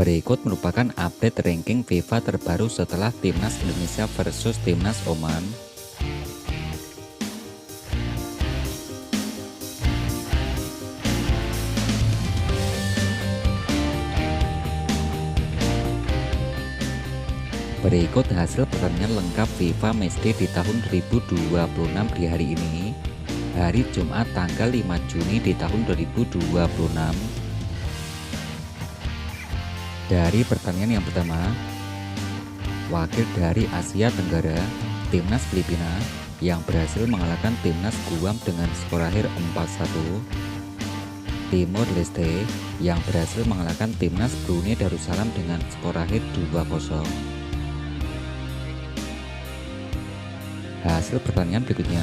Berikut merupakan update ranking FIFA terbaru setelah Timnas Indonesia versus Timnas Oman. Berikut hasil pertandingan lengkap FIFA Matchday di tahun 2026 di hari ini, hari Jumat tanggal 5 Juni di tahun 2026. Dari pertandingan yang pertama, wakil dari Asia Tenggara, Timnas Filipina yang berhasil mengalahkan Timnas Guam dengan skor akhir 4-1. Timor Leste yang berhasil mengalahkan Timnas Brunei Darussalam dengan skor akhir 2-0. Hasil pertandingan berikutnya,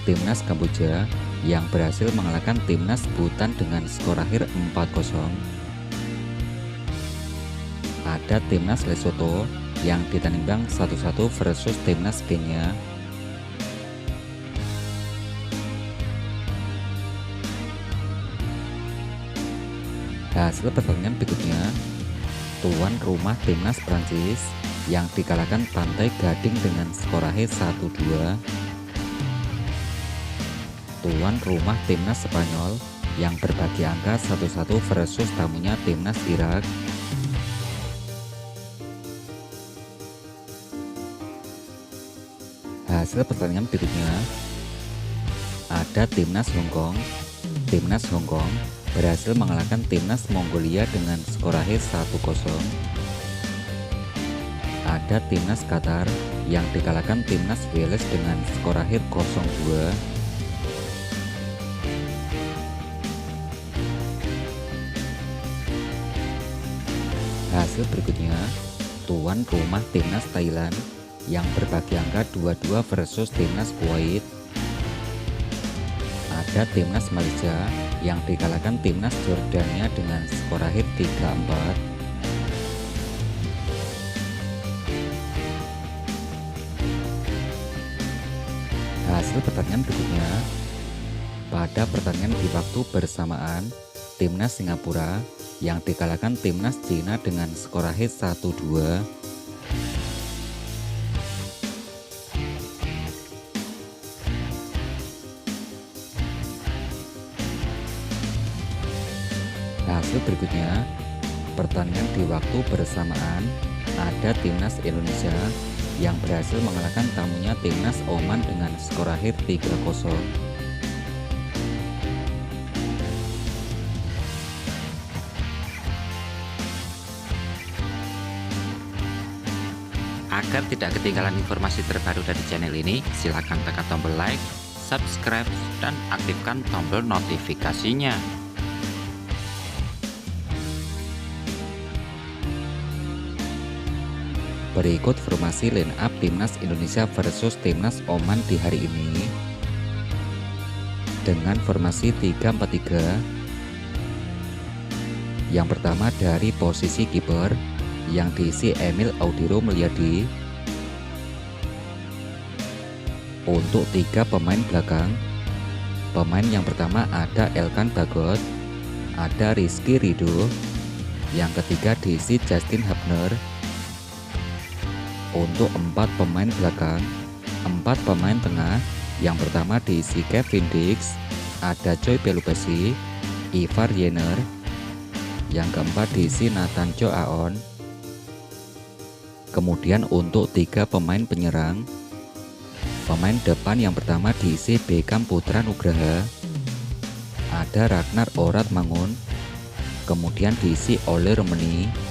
Timnas Kamboja yang berhasil mengalahkan Timnas Bhutan dengan skor akhir 4-0. Ada Timnas Lesotho yang ditandingkan 1-1 versus Timnas Kenya. Hasil pertandingan berikutnya, tuan rumah Timnas Prancis yang dikalahkan Pantai Gading dengan skor akhir 1-2. Tuan rumah Timnas Spanyol yang berbagi angka 1-1 versus tamunya Timnas Irak. Hasil pertandingan berikutnya, ada Timnas Hong Kong. Timnas Hong Kong berhasil mengalahkan Timnas Mongolia dengan skor akhir 1-0. Ada Timnas Qatar yang dikalahkan Timnas Wales dengan skor akhir 0-2. Hasil berikutnya, tuan rumah Timnas Thailand yang berbagi angka 2-2 versus Timnas Kuwait. Ada Timnas Malaysia yang dikalahkan Timnas Jordania dengan skor akhir 3-4. Hasil pertandingan berikutnya, pada pertandingan di waktu bersamaan, Timnas Singapura yang dikalahkan Timnas Cina dengan skor akhir 1-2. Hasil berikutnya, pertandingan di waktu bersamaan, ada Timnas Indonesia yang berhasil mengalahkan tamunya Timnas Oman dengan skor akhir 3-0. Agar tidak ketinggalan informasi terbaru dari channel ini, silakan tekan tombol like, subscribe, dan aktifkan tombol notifikasinya. Berikut informasi line up Timnas Indonesia versus Timnas Oman di hari ini. Dengan formasi 3-4-3. Yang pertama dari posisi kiper yang diisi Emil Audiro Mulyadi. Untuk 3 pemain belakang, pemain yang pertama ada Elkan Bagot, ada Rizky Ridho, yang ketiga diisi Justin Hubner. Untuk 4 pemain belakang, 4 pemain tengah, yang pertama diisi Kevin Dix, ada Joy Pelupesi, Ivar Jenner, yang keempat diisi Nathan Jo Aon. Kemudian untuk 3 pemain penyerang, pemain depan yang pertama diisi Beckham Putra Nugraha, ada Ragnar Orat Mangun, kemudian diisi Ole Romeni.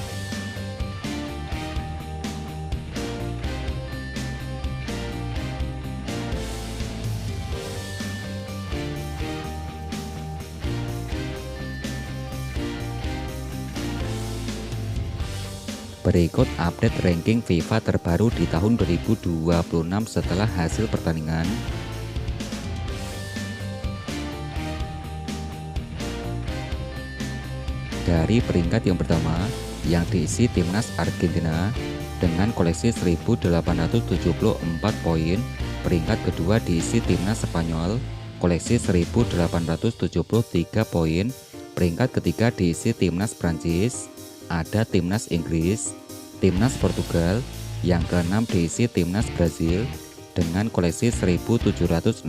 Berikut update ranking FIFA terbaru di tahun 2026 setelah hasil pertandingan. Dari peringkat yang pertama yang diisi Timnas Argentina dengan koleksi 1874 poin, peringkat kedua diisi Timnas Spanyol koleksi 1873 poin, peringkat ketiga diisi Timnas Prancis ada timnas Inggris, timnas Portugal, yang keenam diisi timnas Brazil dengan koleksi 1762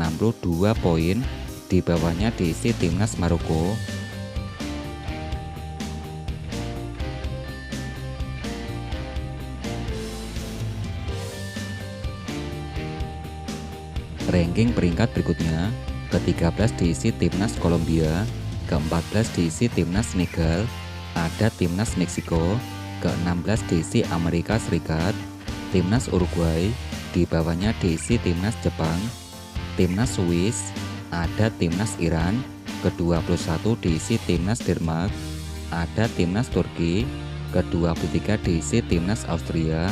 poin, di bawahnya diisi timnas Maroko. Ranking peringkat berikutnya, ke-13 diisi timnas Kolombia, ke-14 diisi timnas Senegal, ada timnas Meksiko, ke-16 diisi Amerika Serikat, timnas Uruguay, di bawahnya diisi timnas Jepang, timnas Swiss, ada timnas Iran, ke-21 diisi timnas Denmark, ada timnas Turki, ke-23 diisi timnas Austria,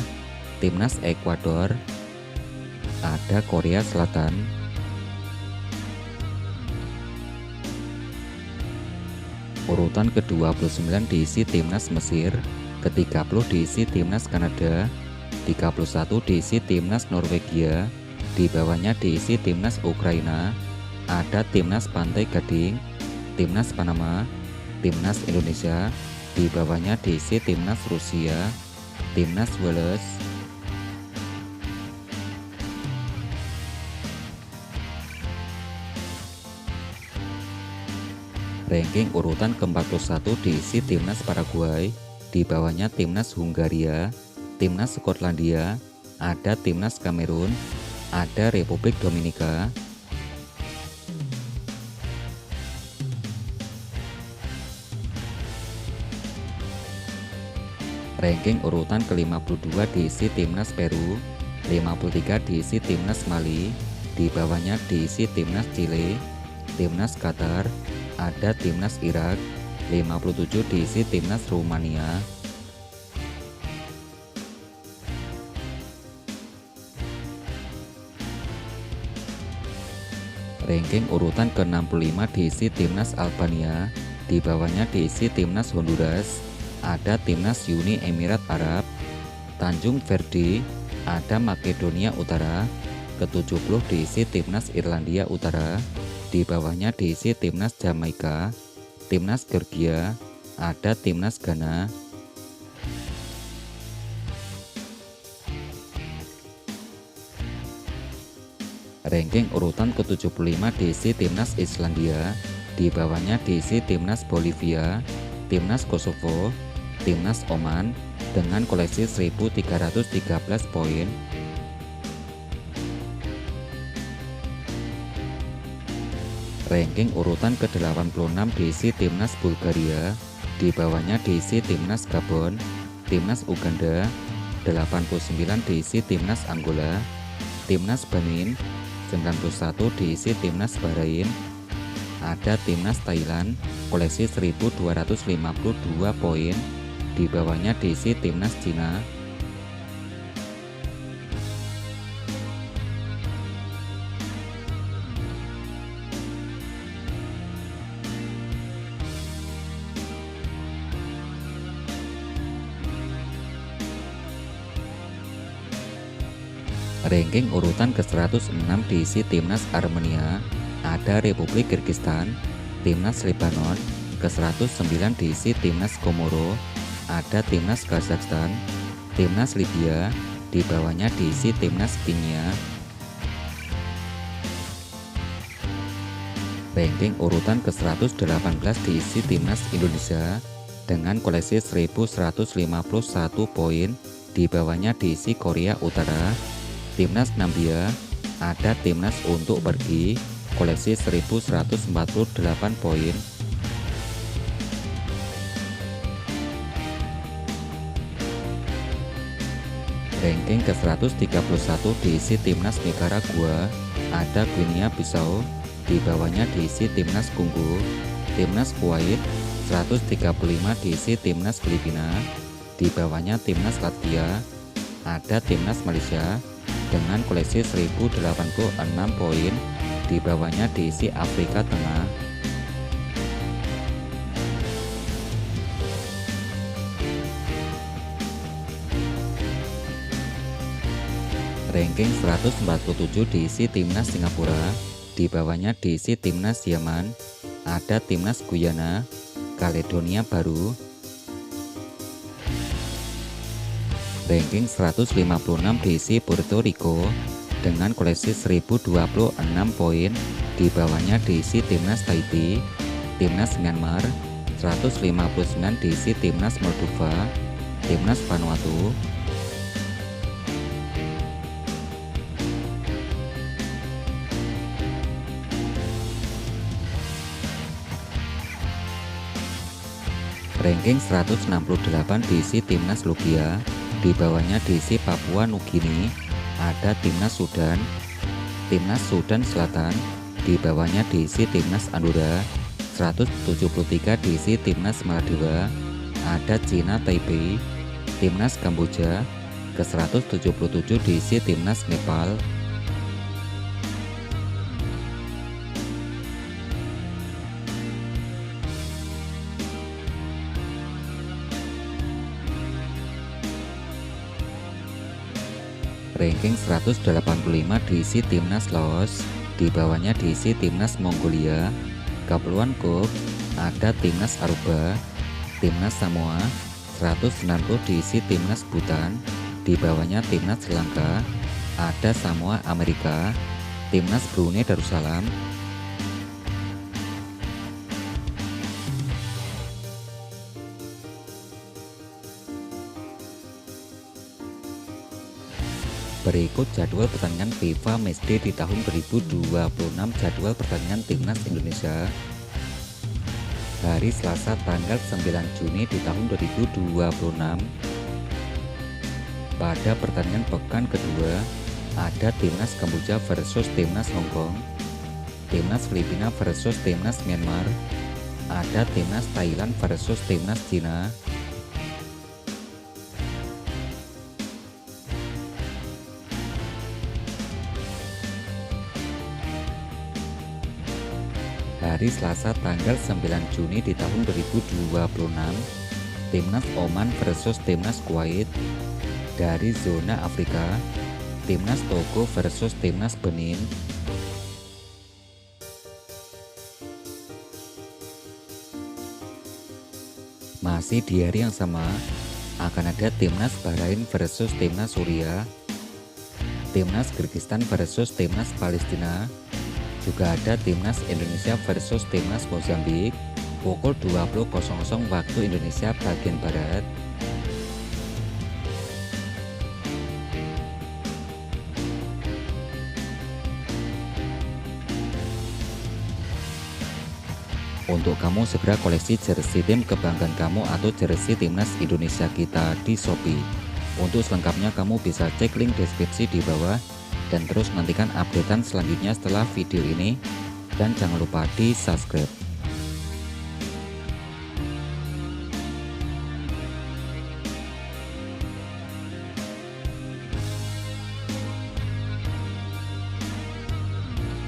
timnas Ekuador, ada Korea Selatan. Urutan ke-29 diisi timnas Mesir, ke-30 diisi timnas Kanada, 31 diisi timnas Norwegia, di bawahnya diisi timnas Ukraina, ada timnas Pantai Gading, timnas Panama, timnas Indonesia, di bawahnya diisi timnas Rusia, timnas Wales. Ranking urutan ke-41 diisi timnas Paraguay, di bawahnya timnas Hungaria, timnas Skotlandia, ada timnas Kamerun, ada Republik Dominika. Ranking urutan ke-52 diisi timnas Peru, 53 diisi timnas Mali, di bawahnya diisi timnas Chile, timnas Qatar, ada timnas Irak, 57 diisi timnas Rumania. Ranking urutan ke-65 diisi timnas Albania, di bawahnya diisi timnas Honduras, ada timnas Uni Emirat Arab, Tanjung Verde, ada Makedonia Utara, ke-70 diisi timnas Irlandia Utara, di bawahnya diisi timnas Jamaika, timnas Georgia, ada timnas Ghana. Ranking urutan ke-75 diisi timnas Islandia, di bawahnya diisi timnas Bolivia, timnas Kosovo, timnas Oman dengan koleksi 1313 poin. Ranking urutan ke-86 diisi timnas Bulgaria, di bawahnya diisi timnas Gabon, timnas Uganda, 89 diisi timnas Angola, timnas Benin, 91 diisi timnas Bahrain, ada timnas Thailand, koleksi 1252 poin, di bawahnya diisi timnas Cina. Ranking urutan ke-106 diisi timnas Armenia, ada Republik Kyrgyzstan, timnas Lebanon, ke-109 diisi timnas Komoro, ada timnas Kazakhstan, timnas Libya, di bawahnya diisi timnas Kenya. Ranking urutan ke-118 diisi timnas Indonesia dengan koleksi 1151 poin, di bawahnya diisi Korea Utara, timnas Nambia, ada timnas untuk pergi, koleksi 1148 poin. Ranking ke-131 diisi timnas Nicaragua, ada Guinea Bissau, di bawahnya diisi timnas Kongo, timnas Kuwait, 135 diisi timnas Filipina, di bawahnya timnas Latvia, ada timnas Malaysia dengan koleksi 1086 poin, di bawahnya diisi Afrika Tengah. Ranking 147 diisi timnas Singapura, di bawahnya diisi timnas Yaman, ada timnas Guyana, Kaledonia Baru, Ranking 156 diisi Puerto Rico dengan koleksi 1026 poin. Di bawahnya diisi timnas Tahiti, timnas Myanmar. 159 diisi timnas Moldova, timnas Vanuatu. Ranking 168 diisi timnas Lugia. Di bawahnya diisi Papua Nugini, ada timnas Sudan, timnas Sudan Selatan. Di bawahnya diisi timnas Andorra. 173 diisi timnas Maldiva, ada Cina Taipei, timnas Kamboja. Ke 177 diisi timnas Nepal. Ranking 185 diisi timnas Laos. Di bawahnya diisi timnas Mongolia. Kepulauan Cook, ada timnas Aruba, timnas Samoa. 190 diisi timnas Bhutan. Di bawahnya timnas Sri Lanka, ada Samoa Amerika, timnas Brunei Darussalam. Berikut jadwal pertandingan FIFA Matchday di tahun 2026. Jadwal pertandingan timnas Indonesia hari Selasa tanggal 9 Juni di tahun 2026. Pada pertandingan pekan kedua ada timnas Kamboja versus timnas Hong Kong, timnas Filipina versus timnas Myanmar, ada timnas Thailand versus timnas Cina. Hari Selasa tanggal 9 Juni di tahun 2026, timnas Oman versus timnas Kuwait. Dari zona Afrika, timnas Togo versus timnas Benin. Masih di hari yang sama akan ada timnas Bahrain versus timnas Suriah, timnas Kyrgyzstan versus timnas Palestina. Juga ada timnas Indonesia versus timnas Mozambik pukul 20.00 waktu Indonesia bagian Barat. Untuk kamu segera koleksi jersey tim kebanggaan kamu atau jersey timnas Indonesia kita di Shopee. Untuk selengkapnya kamu bisa cek link deskripsi di bawah. Dan terus nantikan updatean selanjutnya setelah video ini. Dan jangan lupa di subscribe.